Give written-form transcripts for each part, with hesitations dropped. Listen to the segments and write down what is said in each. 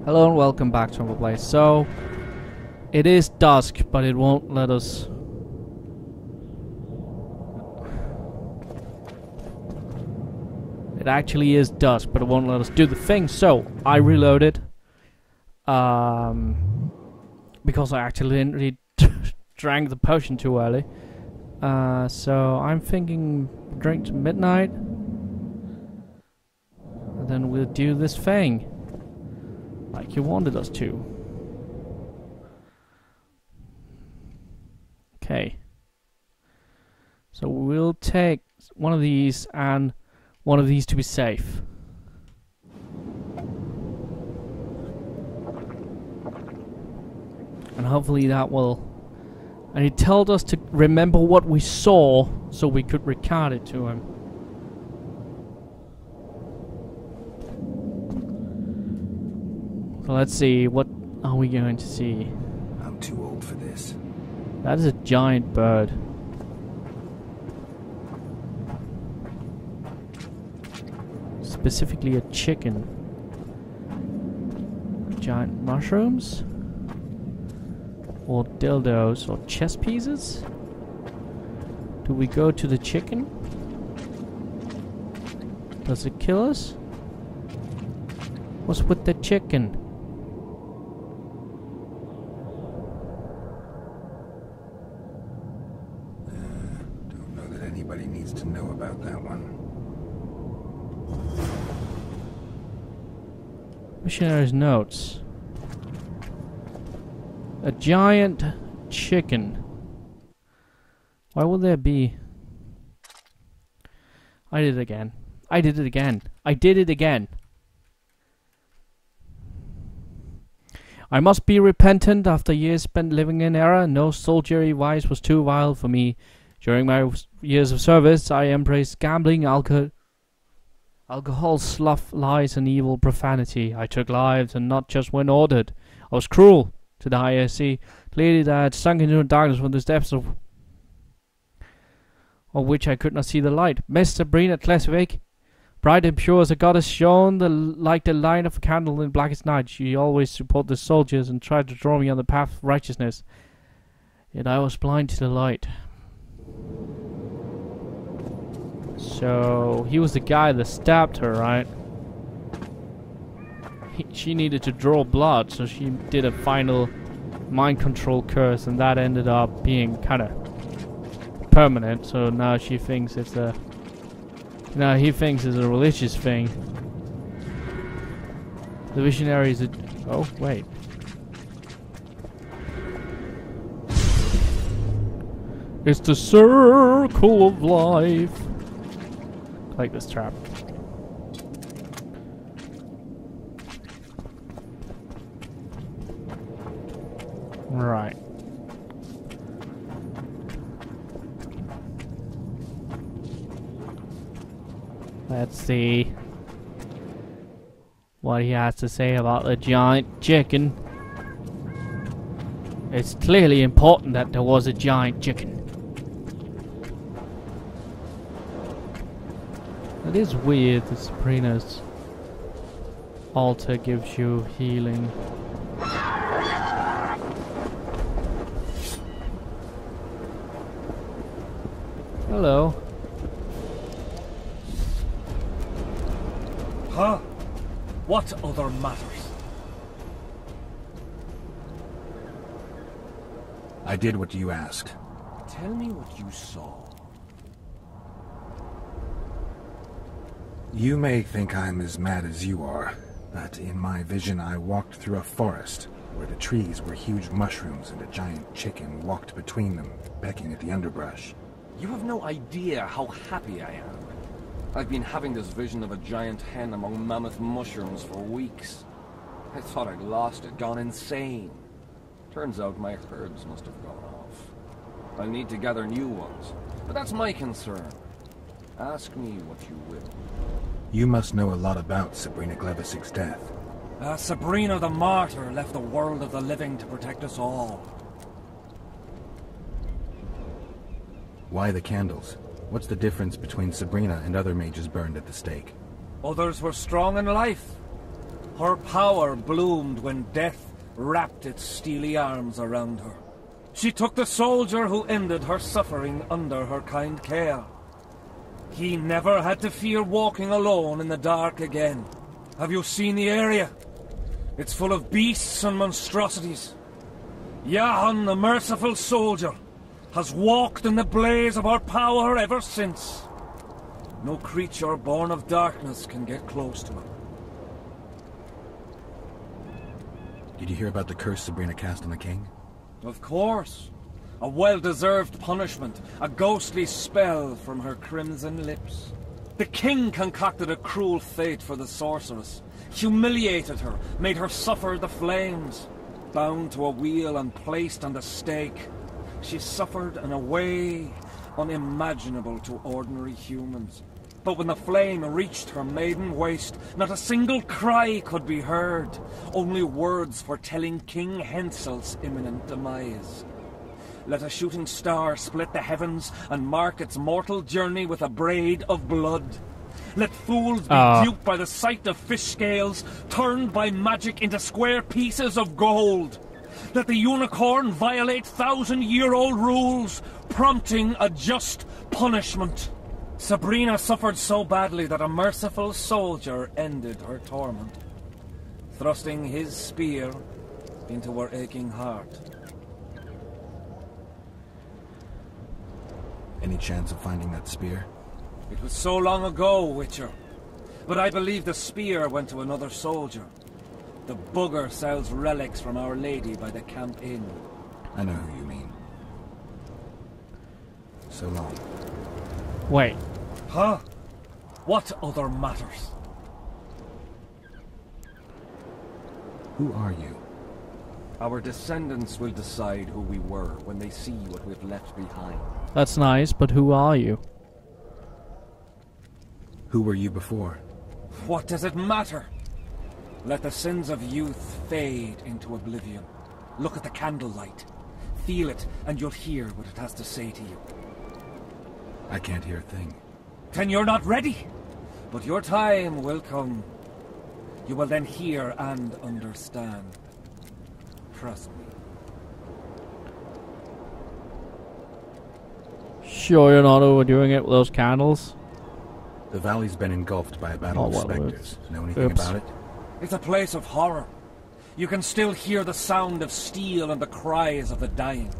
Hello and welcome back to Humble Play. So, it is dusk, but it won't let us... It actually is dusk, but it won't let us do the thing. So, I reloaded. Because I accidentally drank the potion too early. So, I'm thinking drink to midnight. And then we'll do this thing. Like you wanted us to. Okay. So we'll take one of these and one of these to be safe. And hopefully that will... And he told us to remember what we saw so we could recount it to him. So let's see, what are we going to see? I'm too old for this. That is a giant bird. Specifically a chicken. Giant mushrooms? Or dildos or chess pieces? Do we go to the chicken? Does it kill us? What's with the chicken? Don't know that anybody needs to know about that one. Missionary's notes. A giant chicken. Why will there be... I did it again. I did it again. I did it again. I must be repentant after years spent living in error. No soldierly vice was too vile for me. During my years of service, I embraced gambling, alcohol, sloth, lies, and evil profanity. I took lives, and not just when ordered. I was cruel to the higher sea. Clearly, that I had sunk into the darkness from the depths of which I could not see the light. Miss Sabrina Klesvig, bright and pure as a goddess, shone like the light of a candle in blackest night. She always supported the soldiers and tried to draw me on the path of righteousness. Yet I was blind to the light. So, he was the guy that stabbed her, right? She needed to draw blood, so she did a final mind control curse, and that ended up being kind of permanent. So now she thinks it's a... Now he thinks it's a religious thing. The visionary is a... Oh, wait. It's the circle of life. I like this trap. Right. Let's see what he has to say about the giant chicken. It's clearly important that there was a giant chicken. It is weird that Sabrina's altar gives you healing. Hello. Huh? What other matters? I did what you asked. Tell me what you saw. You may think I'm as mad as you are, but in my vision I walked through a forest where the trees were huge mushrooms and a giant chicken walked between them, pecking at the underbrush. You have no idea how happy I am. I've been having this vision of a giant hen among mammoth mushrooms for weeks. I thought I'd lost it, gone insane. Turns out my herbs must have gone off. I'll need to gather new ones, but that's my concern. Ask me what you will. You must know a lot about Sabrina Glevisig's death. Sabrina the Martyr left the world of the living to protect us all. Why the candles? What's the difference between Sabrina and other mages burned at the stake? Others were strong in life. Her power bloomed when death wrapped its steely arms around her. She took the soldier who ended her suffering under her kind care. He never had to fear walking alone in the dark again. Have you seen the area? It's full of beasts and monstrosities. Yahan, the merciful soldier, has walked in the blaze of our power ever since. No creature born of darkness can get close to him. Did you hear about the curse Sabrina cast on the king? Of course. A well-deserved punishment, a ghostly spell from her crimson lips. The king concocted a cruel fate for the sorceress, humiliated her, made her suffer the flames. Bound to a wheel and placed on the stake, she suffered in a way unimaginable to ordinary humans. But when the flame reached her maiden waist, not a single cry could be heard, only words foretelling King Hensel's imminent demise. Let a shooting star split the heavens and mark its mortal journey with a braid of blood. Let fools be duped by the sight of fish scales, turned by magic into square pieces of gold. Let the unicorn violate thousand-year-old rules, prompting a just punishment. Sabrina suffered so badly that a merciful soldier ended her torment, thrusting his spear into her aching heart. Any chance of finding that spear? It was so long ago, Witcher. But I believe the spear went to another soldier. The bugger sells relics from Our Lady by the Camp Inn. I know who you mean. So long. Wait. Huh? What other matters? Who are you? Our descendants will decide who we were when they see what we've left behind. That's nice, but who are you? Who were you before? What does it matter? Let the sins of youth fade into oblivion. Look at the candlelight. Feel it, and you'll hear what it has to say to you. I can't hear a thing. Then you're not ready. But your time will come. You will then hear and understand. Trust me. Sure you're not overdoing it with those candles? The valley's been engulfed by a battle of well, specters. Know anything oops. about it? It's a place of horror. You can still hear the sound of steel and the cries of the dying.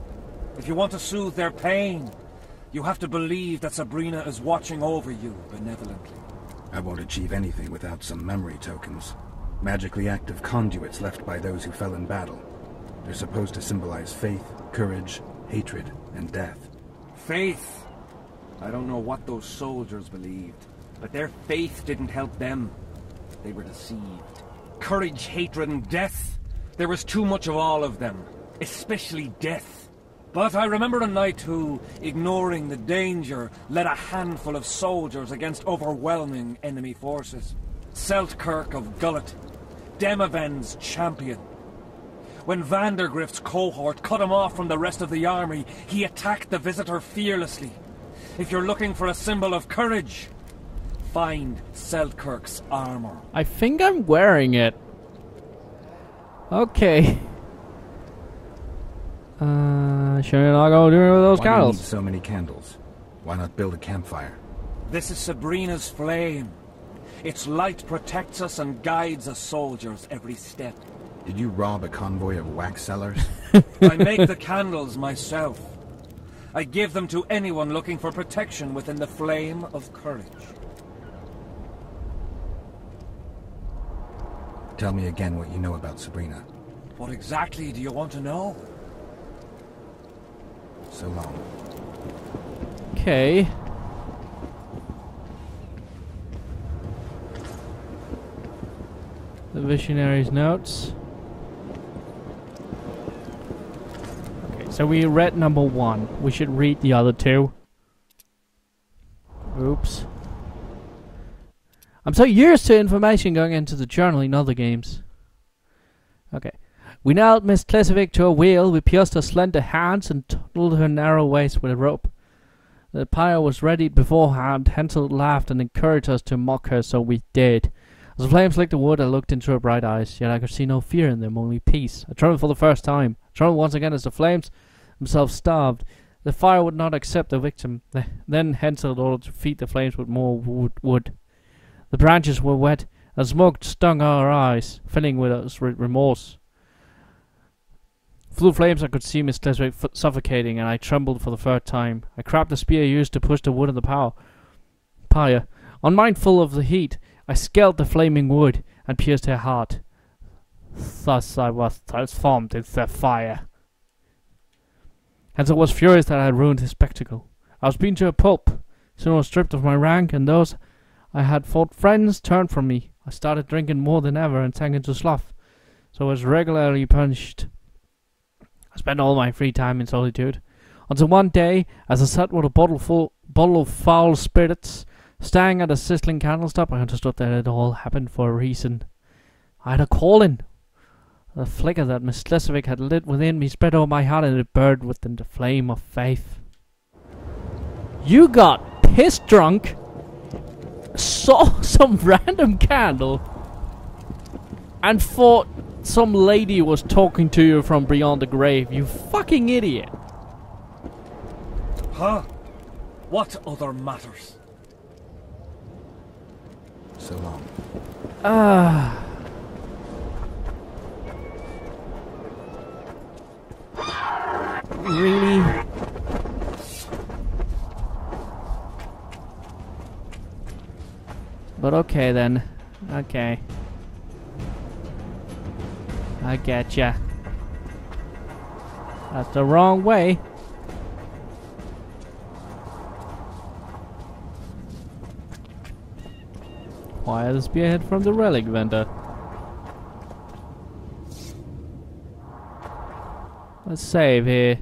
If you want to soothe their pain, you have to believe that Sabrina is watching over you benevolently. I won't achieve anything without some memory tokens. Magically active conduits left by those who fell in battle. They're supposed to symbolize faith, courage, hatred, and death. Faith. I don't know what those soldiers believed, but their faith didn't help them. They were deceived. Courage, hatred, and death. There was too much of all of them, especially death. But I remember a knight who, ignoring the danger, led a handful of soldiers against overwhelming enemy forces. Seltkirk of Gullet, Demaven's champion. When Vandergrift's cohort cut him off from the rest of the army, he attacked the visitor fearlessly. If you're looking for a symbol of courage, find Seltkirk's armor. I think I'm wearing it. Okay. Sure you're not going to do it with those Why do you candles? need so many candles? Why not build a campfire? This is Sabrina's flame. Its light protects us and guides us soldiers every step. Did you rob a convoy of wax sellers? I make the candles myself. I give them to anyone looking for protection within the flame of courage. Tell me again what you know about Sabrina. What exactly do you want to know? So long. Okay. The Visionary's notes. Okay, so we read number 1. We should read the other 2. Oops. I'm so used to information going into the journal in other games. Okay. We nailed Miss Klesevik to a wheel, we pierced her slender hands and tunneled her narrow waist with a rope. The pyre was ready beforehand. Hansel laughed and encouraged us to mock her, so we did. As the flames licked the wood, I looked into her bright eyes, yet I could see no fear in them, only peace. I trembled for the first time. I trembled once again as the flames themselves starved. The fire would not accept the victim. Then Hansel ordered to feed the flames with more wood. The branches were wet, and smoke stung our eyes, filling with us remorse. Through the flames I could see Miss Cleswick suffocating, and I trembled for the third time. I grabbed the spear used to push the wood in the pyre. Unmindful of the heat, I scaled the flaming wood and pierced her heart. Thus I was transformed into the fire. Hansel was furious that I had ruined his spectacle. I was beaten to a pulp. Soon I was stripped of my rank, and those I had thought friends turned from me. I started drinking more than ever and sank into sloth, so I was regularly punished. I spent all my free time in solitude, until one day, as I sat with a bottle of foul spirits, staring at a sizzling candlestick, I understood that it all happened for a reason. I had a calling. The flicker that Miss Cleswick had lit within me spread over my heart, and it burned within the flame of faith. You got pissed drunk, saw some random candle, and thought some lady was talking to you from beyond the grave. You fucking idiot. Huh? What other matters? So long. Really? But okay then. Okay. I getcha. That's the wrong way. Why the spearhead from the relic vendor? Let's save here.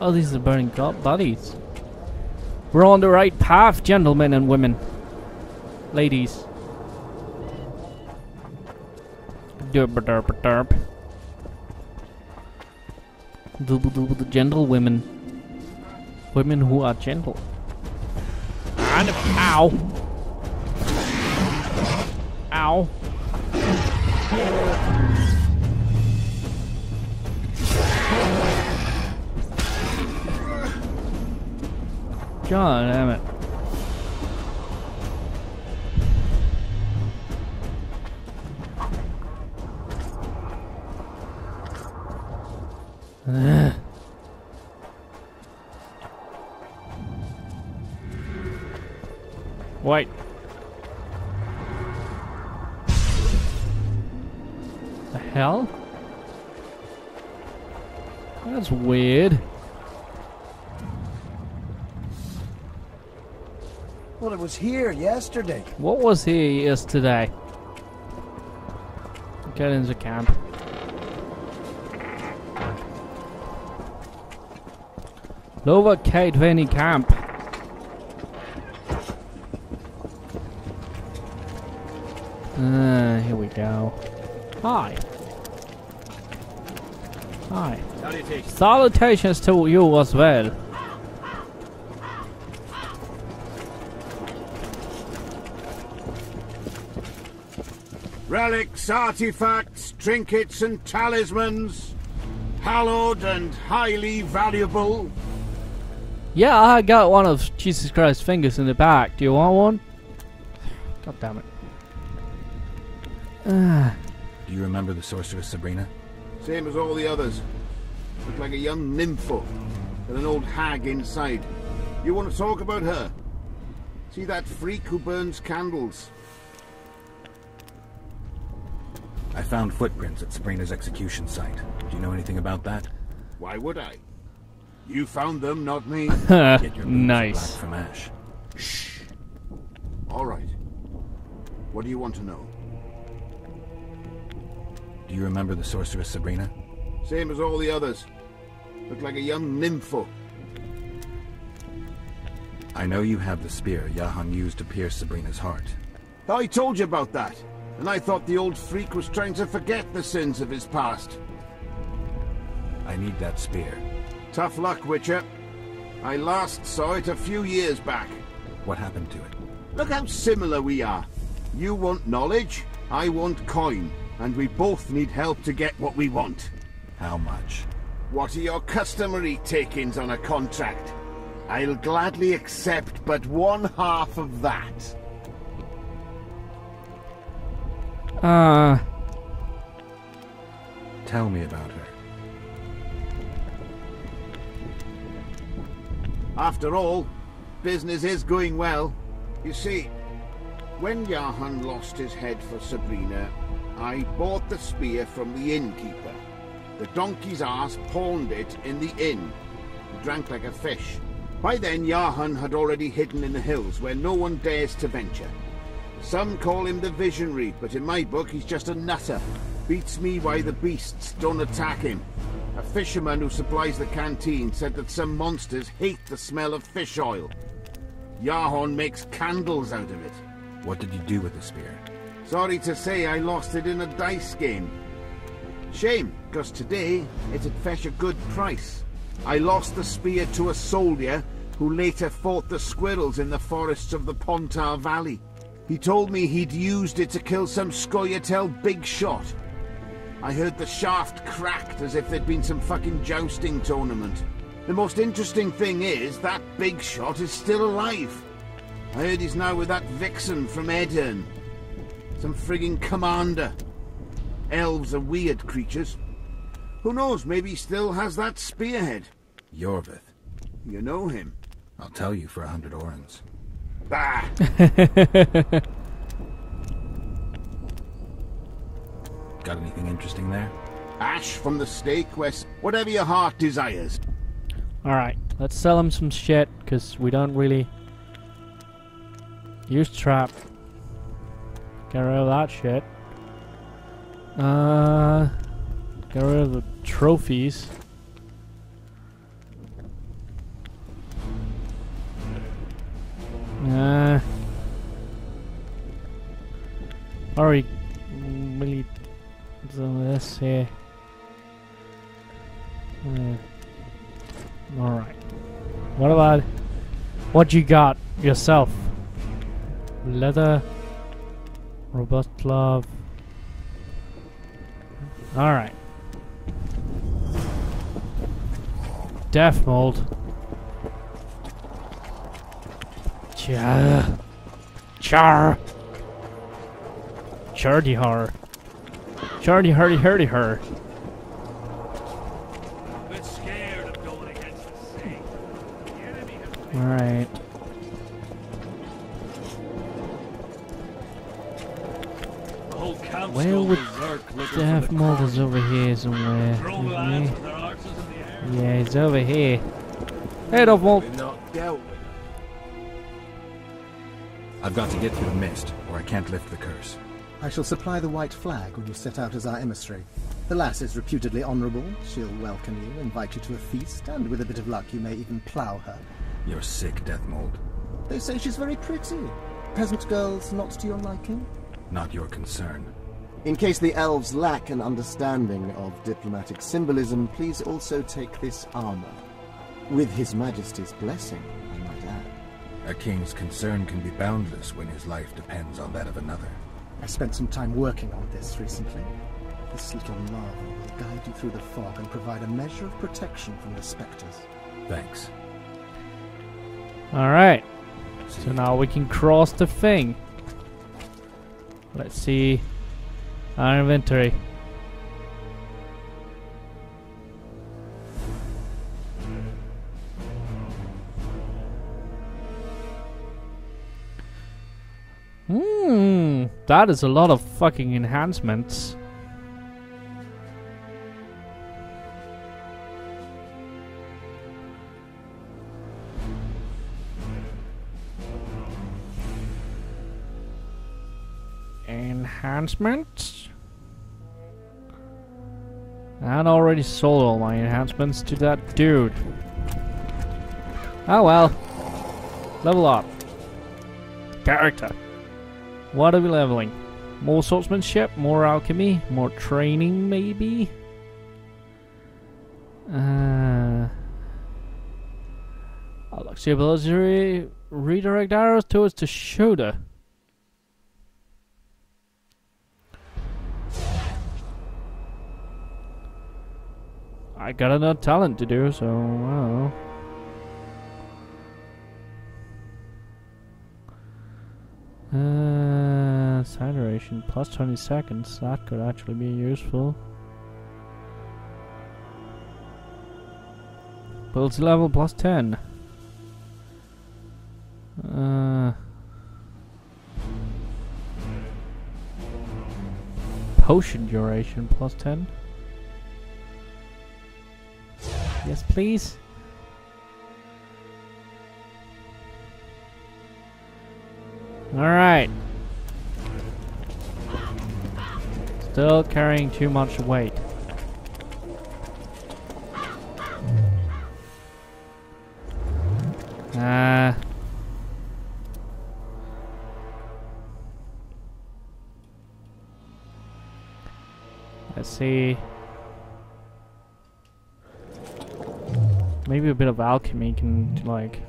Oh, these are burning bodies. We're on the right path, gentlemen and women. Ladies. Derp derp derp. The gentle women. Women who are gentle. And ow. Ow. God damn it. Wait. The hell? That's weird. Well, it was here yesterday. What was here yesterday? Get into camp. Lower Kate Vanny camp. Here we go. Hi. Hi. Salutations. Salutations to you as well. Relics, artifacts, trinkets and talismans, hallowed and highly valuable. Yeah, I got one of Jesus Christ's fingers in the back. Do you want one? God damn it. Do you remember the sorceress Sabrina? Same as all the others. Looked like a young nympho with an old hag inside. You want to talk about her? See that freak who burns candles? I found footprints at Sabrina's execution site. Do you know anything about that? Why would I? You found them, not me. Get your boots Nice. black from ash. Shh. All right. What do you want to know? Do you remember the sorceress Sabrina? Same as all the others. Looked like a young nympho. I know you have the spear Yahan used to pierce Sabrina's heart. I told you about that, and I thought the old freak was trying to forget the sins of his past. I need that spear. Tough luck, Witcher. I last saw it a few years back. What happened to it? Look how similar we are. You want knowledge, I want coin, and we both need help to get what we want. How much? What are your customary takings on a contract? I'll gladly accept but 1/2 of that. Tell me about her. After all, business is going well. You see, when Jahan lost his head for Sabrina, I bought the spear from the innkeeper. The donkey's ass pawned it in the inn. He drank like a fish. By then, Jahan had already hidden in the hills where no one dares to venture. Some call him the Visionary, but in my book he's just a nutter. Beats me why the beasts don't attack him. A fisherman who supplies the canteen said that some monsters hate the smell of fish oil. Jahan makes candles out of it. What did you do with the spear? Sorry to say I lost it in a dice game. Shame, because today it'd fetch a good price. I lost the spear to a soldier who later fought the squirrels in the forests of the Pontar Valley. He told me he'd used it to kill some Scoia'tael big shot. I heard the shaft cracked as if there'd been some fucking jousting tournament. The most interesting thing is that big shot is still alive. I heard he's now with that vixen from Edirn. Some frigging commander. Elves are weird creatures. Who knows, maybe he still has that spearhead. Yorvith. You know him. I'll tell you for 100 orens. Bah! Got anything interesting there? Ash from the stake, Wes. Whatever your heart desires. Alright, let's sell him some shit, because we don't really use trap. Get rid of that shit. Get rid of the trophies. Already really some of this here. Alright. What about what you got yourself? Leather, robust glove. Alright. Death mold. Char. Chardy har. Chardy hardy hardy her. Alright. Where would Death Mold is over here somewhere? Yeah, he's over here. Hey, Death Mold! I've got to get through the mist, or I can't lift the curse. I shall supply the white flag when you set out as our emissary. The lass is reputedly honourable. She'll welcome you, invite you to a feast, and with a bit of luck you may even plough her. You're sick, Death Mold. They say she's very pretty. Peasant girls not to your liking? Not your concern. In case the elves lack an understanding of diplomatic symbolism, please also take this armor. With His Majesty's blessing, I might add. A king's concern can be boundless when his life depends on that of another. I spent some time working on this recently. This little marvel will guide you through the fog and provide a measure of protection from the spectres. Thanks. Alright. So now we can cross the thing. Let's see our inventory. That is a lot of fucking enhancements. Enhancements? I already sold all my enhancements to that dude. Oh well. Level up. Character. What are we leveling? More swordsmanship, more alchemy, more training maybe? Unlocks the ability to redirect arrows towards the shoulder. I got enough talent to do so. I don't know. Side duration plus 20 seconds. That could actually be useful. Builds level plus 10. Potion duration plus 10. Yes, please. Alright. Still carrying too much weight. Let's see. Maybe a bit of alchemy can, like...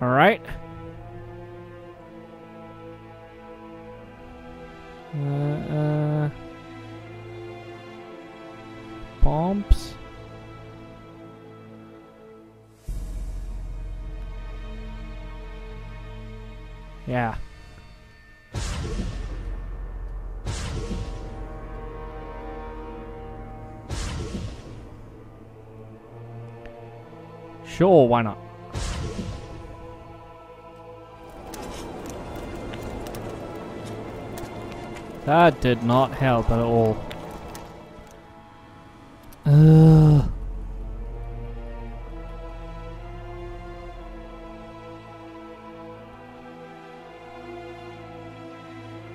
Alright. Bombs. Yeah. Sure, why not? That did not help at all.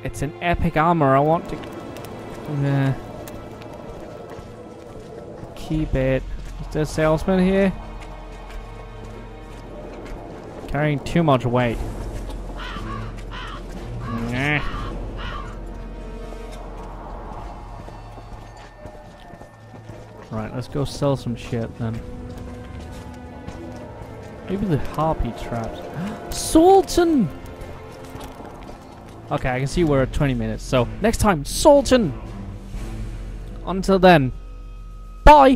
It's an epic armor. I want to keep it. Is there a salesman here? Carrying too much weight. Right, let's go sell some shit then. Maybe the harpy traps. Sultan! Okay, I can see we're at 20 minutes. So, next time, Sultan! Until then, bye!